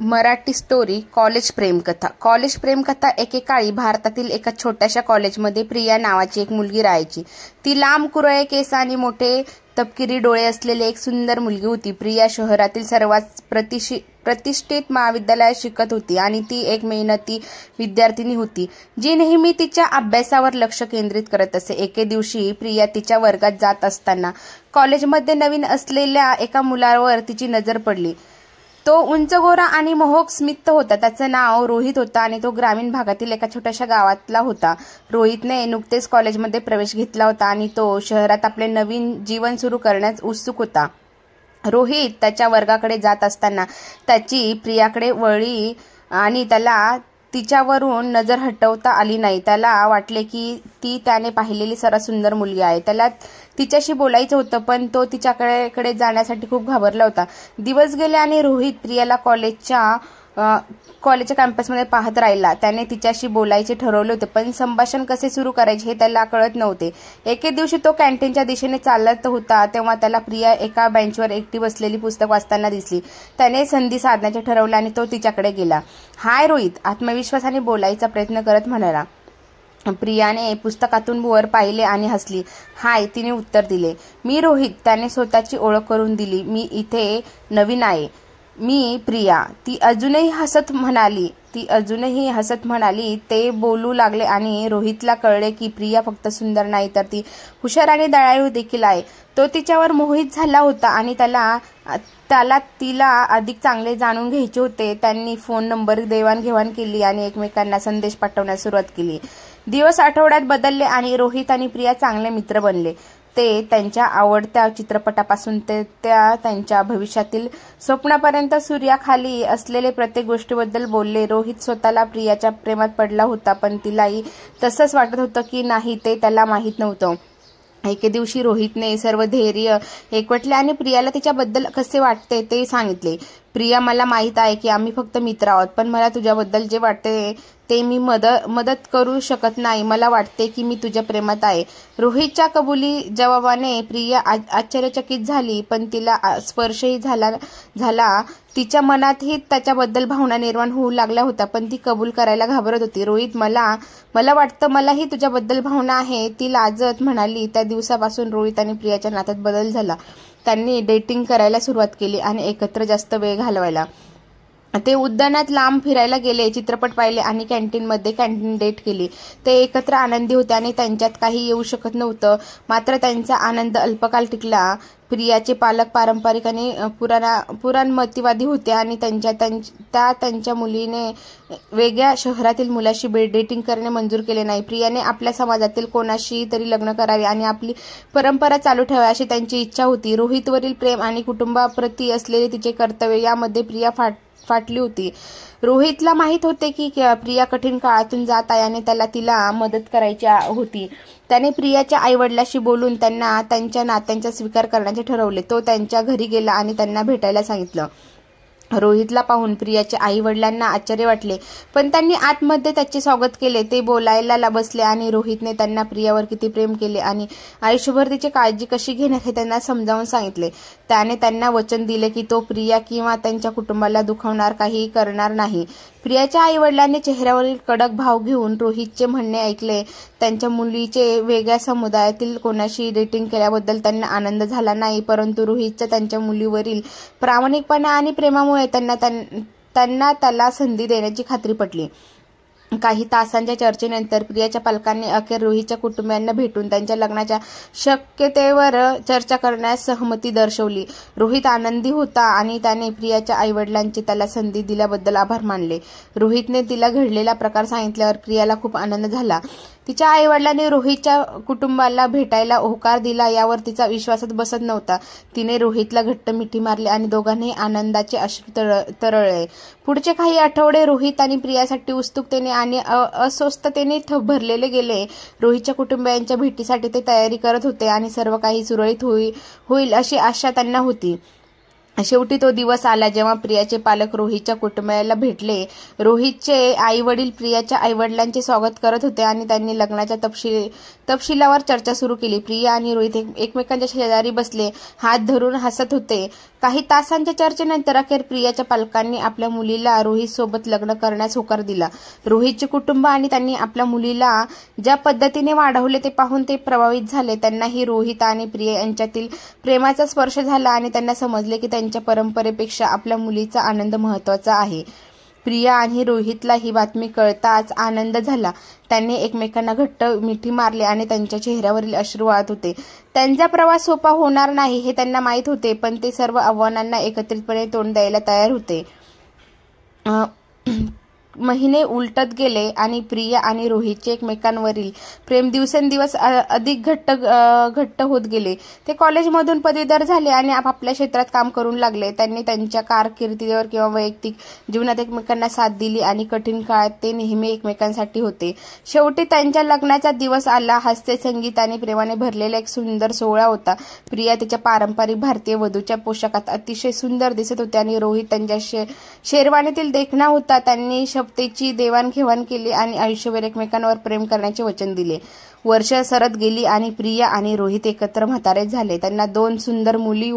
Marathi story college प्रेमकथा। College प्रेमकथा एकेकाळी भारतातील एका छोट्याशा कॉलेजमध्ये प्रिया नावाची एक मुलगी राहायची। ती लांब कुरळे केस आणि मोठे तपकिरी डोळे असलेली एक सुंदर मुलगी होती। प्रिया शहरातील सर्वात प्रतिष्ठित महाविद्यालयात शिकत होती आणि ती एक मेहनती विद्यार्थिनी होती जी नेहमी तिच्या अभ्यासावर लक्ष केंद्रित करत असे। एके दिवशी प्रिया तिच्या वर्गात जात असताना कॉलेजमध्ये नवीन असलेल्या एका मुलावर तिची नजर पडली। तो उंच गोरा आणि मोहक स्मित होता। त्याचं नाव रोहित होतं आणि तो ग्रामीण भागातील एका छोट्याशा गावातला होता। रोहितने नुकतेच कॉलेजमध्ये प्रवेश घेतला होता आणि तो शहरात आपले नवीन जीवन सुरू करण्यास उत्सुक होता। रोहित त्याच्या वर्गाकडे जात असताना त्याची प्रियाकडे वळली आणि त्याला तिच्यावरून नजर हटवता आली नाही। त्याला वाटले की ती त्याने पाहिलेली सर्वात सुंदर मुलगी आहे। त्याला तिच्याशी बोलायचं होतं पण तो तिच्याकडे जाण्यासाठी खूप घाबरला होता। दिवस गेले आणि रोहित प्रियाला कॉलेजच्या कॅम्पसमध्ये पाहत राहिला। त्याने तिच्याशी बोलायचे ठरवले होते पण संभाषण कसे सुरू करायचे हे त्याला कळत नव्हते। एके दिवशी तो कॅन्टीनच्या दिशेने चालत होता तेव्हा त्याला प्रिया एका बेंचवर एकटी बसलेली पुस्तक वाचताना दिसली। त्याने संधी साधण्याचे ठरवले आणि तो तिच्याकडे गेला। हाय रोहित, आत्मविश्वासाने बोलायचा प्रयत्न करत म्हणाला। प्रियाने पुस्तकातून वर पाहिले आणि हसली। हाय, तिने उत्तर दिले। मी रोहित, त्याने स्वतःची ओळख करून दिली। मी इथे नवीन आहे। मी प्रिया, ती अजूनही हसत म्हणाली। ते बोलू लागले आणि रोहितला कळले की प्रिया फक्त सुंदर नाही तर ती हुशार आणि दयाळू देखील आहे। तो तिच्यावर मोहित झाला होता आणि त्याला तिला अधिक चांगले जाणून घ्यायचे होते। त्यांनी फोन नंबर देवाणघेवाण केली आणि एकमेकांना संदेश पाठवण्यास सुरुवात केली। दिवस आठवड्यात बदलले आणि रोहित आणि प्रिया चांगले मित्र बनले। ते त्यांच्या आवडत्या चित्रपटापासून ते त्यांच्या भविष्यातील स्वप्नापर्यंत सूर्याखाली असलेले प्रत्येक गोष्टीबद्दल बोलले। रोहित स्वतःला प्रियाच्या प्रेमात पडला होता पण तिलाही तसंच वाटत होतं की नाही ते त्याला माहीत नव्हतं। एके दिवशी रोहितने सर्व धैर्य एकवटले आणि प्रियाला तिच्याबद्दल कसे वाटते ते सांगितले। प्रिया, मला माहीत आहे की आम्ही फक्त मित्र आहोत पण मला तुझ्याबद्दल जे वाटते ते मी मदत करू शकत नाही। मला वाटते की मी तुझ्या प्रेमात आहे। रोहितच्या कबुली जवाबाने प्रिया आश्चर्यचकित झाली पण तिला स्पर्शही झाला। तिच्या मनातही त्याच्याबद्दल भावना निर्माण होऊ लागल्या होत्या पण ती कबूल करायला घाबरत होती। रोहित, मला वाटतं मलाही तुझ्याबद्दल भावना आहे, ती लाजत म्हणाली। त्या दिवसापासून रोहित आणि प्रियाच्या नात्यात बदल झाला। त्यांनी डेटिंग करायला सुरुवात केली आणि एकत्र जास्त वेळ घालवायला। ते उद्यानात लांब फिरायला गेले, चित्रपट पाहिले आणि कॅन्टीनमध्ये कॅन्टीन डेट केली। ते एकत्र आनंदी होते आणि त्यांच्यात काही येऊ शकत नव्हतं। मात्र त्यांचा आनंद अल्पकाळ टिकला। प्रियाचे पालक पारंपरिक आणि पुराणमतवादी होते आणि त्यांच्या मुलीने वेगळ्या शहरातील मुलाशी डेटिंग करणे मंजूर केले नाही। प्रियाने आपल्या समाजातील कोणाशी तरी लग्न करावे आणि आपली परंपरा चालू ठेवावी अशी त्यांची इच्छा होती। रोहितवरील प्रेम आणि कुटुंबाप्रती असलेले तिचे कर्तव्य यामध्ये प्रिया फाटली होती। रोहितला माहीत होते की प्रिया कठीण काळातून जात आहे आणि त्याला तिला मदत करायची होती। त्याने प्रियाच्या आईवडिलांशी बोलून त्यांना त्यांच्या नात्यांचा स्वीकार करण्याचे ठरवले। तो त्यांच्या घरी गेला आणि त्यांना भेटायला सांगितलं। रोहितला पाहून प्रियाच्या आई वडिलांना आश्चर्य वाटले पण त्यांनी आतमध्ये त्याचे स्वागत केले। ते बोलायला बसले आणि रोहितने त्यांना प्रियावर किती प्रेम केले आणि आयुष्यभर तिची काळजी कशी घेणार हे त्यांना समजावून सांगितले। त्याने त्यांना वचन दिले की तो प्रिया किंवा त्यांच्या कुटुंबाला दुखावणार काही करणार नाही। प्रियाच्या आई वडिलांनी चेहऱ्यावरील कडक भाव घेऊन रोहितचे म्हणणे ऐकले। त्यांच्या मुलीचे वेगळ्या समुदायातील कोणाशी डेटिंग केल्याबद्दल त्यांना आनंद झाला नाही परंतु रोहितच्या त्यांच्या मुलीवरील प्रामाणिकपणा आणि प्रेमामुळे त्यांना त्याला संधी देण्याची खात्री पटली। काही तासांच्या चर्चेनंतर प्रियाच्या पालकांनी अखेर रोहितच्या कुटुंबियांना भेटून त्यांच्या लग्नाच्या शक्यतेवर चर्चा करण्यास सहमती दर्शवली। रोहित आनंदी होता आणि त्याने प्रियाच्या आईवडिलांचे त्याला संधी दिल्याबद्दल आभार मानले। रोहितने तिला घडलेला प्रकार सांगितल्यावर प्रियाला खूप आनंद झाला। तिच्या आईवडिलांनी रोहितच्या कुटुंबाला भेटायला होकार दिला यावर तिचा विश्वासच बसत नव्हता। तिने रोहितला घट्ट मिठी मारली आणि दोघांनाही आनंदाचे अश्रू तरळले। पुढचे काही आठवडे रोहित आणि प्रियासाठी उत्सुकतेने आणि अस्वस्थतेने भरलेले गेले। रोहितच्या कुटुंबियांच्या भेटीसाठी ते तयारी करत होते आणि सर्व काही सुरळीत होईल अशी आशा त्यांना होती। शेवटी तो दिवस आला जेव्हा प्रियाचे पालक रोहितच्या कुटुंबाला भेटले. रोहितचे आई वडील प्रियाच्या आईवडिलांचे स्वागत करत होते आणि त्यांनी लग्नाच्या तपशिलावर चर्चा सुरू केली. प्रिया आणि रोहित एकमेकांच्या शेजारी बसले, हात धरून हसत होते. काही तासांच्या चर्चेनंतर अखेर प्रियाच्या पालकांनी आपल्या मुलीला रोहित सोबत लग्न करण्यास होकार दिला. रोहितचे कुटुंब आणि त्यांनी आपल्या मुलीला ज्या पद्धतीने वाढवले ते पाहून ते प्रभावित झाले. त्यांनाही रोहित आणि प्रिया यांच्यातील प्रेमाचा स्पर्श झाला आणि त्यांना समजले की त्यांच्या परंपरेपेक्षा आपल्या मुलीचा आनंद महत्वाचा आहे. प्रिया आणि रोहितला ही बातमी कळताच आनंद झाला. त्यांनी एकमेकांना घट्ट मिठी मारली आणि त्यांच्या चेहऱ्यावरील अश्रू वाहत होते. त्यांचा प्रवास सोपा होणार नाही हे त्यांना माहीत होते, पण ते सर्व आव्हानांना एकत्रितपणे तोंड द्यायला तयार होते. महिने उलटत गेले आणि प्रिया आणि रोहितचे एकमेकांवरील प्रेम दिवसेंदिवस अधिक घट्ट होत गेले. ते कॉलेजमधून पदवीधर झाले आणि आपापल्या क्षेत्रात काम करू लागले. त्यांनी त्यांच्या कारकिर्दीवर किंवा वैयक्तिक जीवनात एकमेकांना साथ दिली आणि कठीण काळात ते नेहमी एकमेकांसाठी होते. शेवटी त्यांच्या लग्नाचा दिवस आला. हास्य, संगीत आणि प्रेमाने भरलेला एक सुंदर सोहळा होता. प्रिया तिच्या पारंपरिक भारतीय वधूच्या पोशाखात अतिशय सुंदर दिसत होते आणि रोहित त्यांच्या शेरवानीतील देखणा होता. त्यांनी शपथेची देवाणघेवाण केली आणि आयुष्यभर एकमेकांवर प्रेम करण्याचे वचन दिले. वर्ष सरत गेली आणि प्रिया आणि रोहित एकत्र म्हातारे झाले. त्यांना 2 सुंदर मुले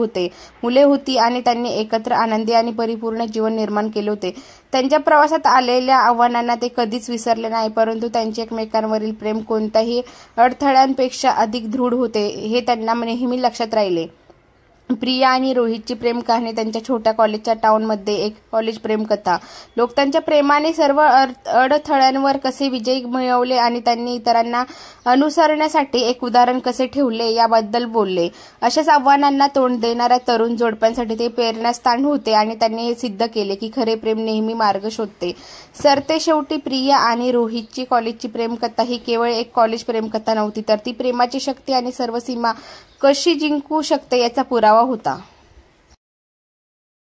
होती आणि त्यांनी एकत्र आनंदी आणि परिपूर्ण जीवन निर्माण केले होते. त्यांच्या प्रवासात आलेल्या आव्हानांना ते कधीच विसरले नाही, परंतु त्यांचे एकमेकांवरील प्रेम कोणत्याही अडथळ्यांपेक्षा अधिक दृढ होते हे त्यांना नेहमी लक्षात राहिले. प्रिया आणि रोहितची प्रेम कहाणी त्यांच्या छोट्या कॉलेजच्या टाउनमध्ये एक कॉलेज प्रेमकथा. लोक त्यांच्या प्रेमाने सर्व अडथळ्यांवर कसे विजय मिळवले आणि त्यांनी इतरांना अनुसरण्यासाठी एक उदाहरण कसे ठेवले याबद्दल बोलले. अशाच आव्हानांना तोंड देणाऱ्या तरुण जोडप्यांसाठी ते प्रेरणास्थान होते आणि त्यांनी हे सिद्ध केले की खरे प्रेम नेहमी मार्ग शोधते. सरते शेवटी प्रिया आणि रोहितची कॉलेजची प्रेमकथा ही केवळ एक कॉलेज प्रेमकथा नव्हती, तर ती प्रेमाची शक्ती आणि सर्व सीमा कशी जिंकू शकते याचा पुरावा होता.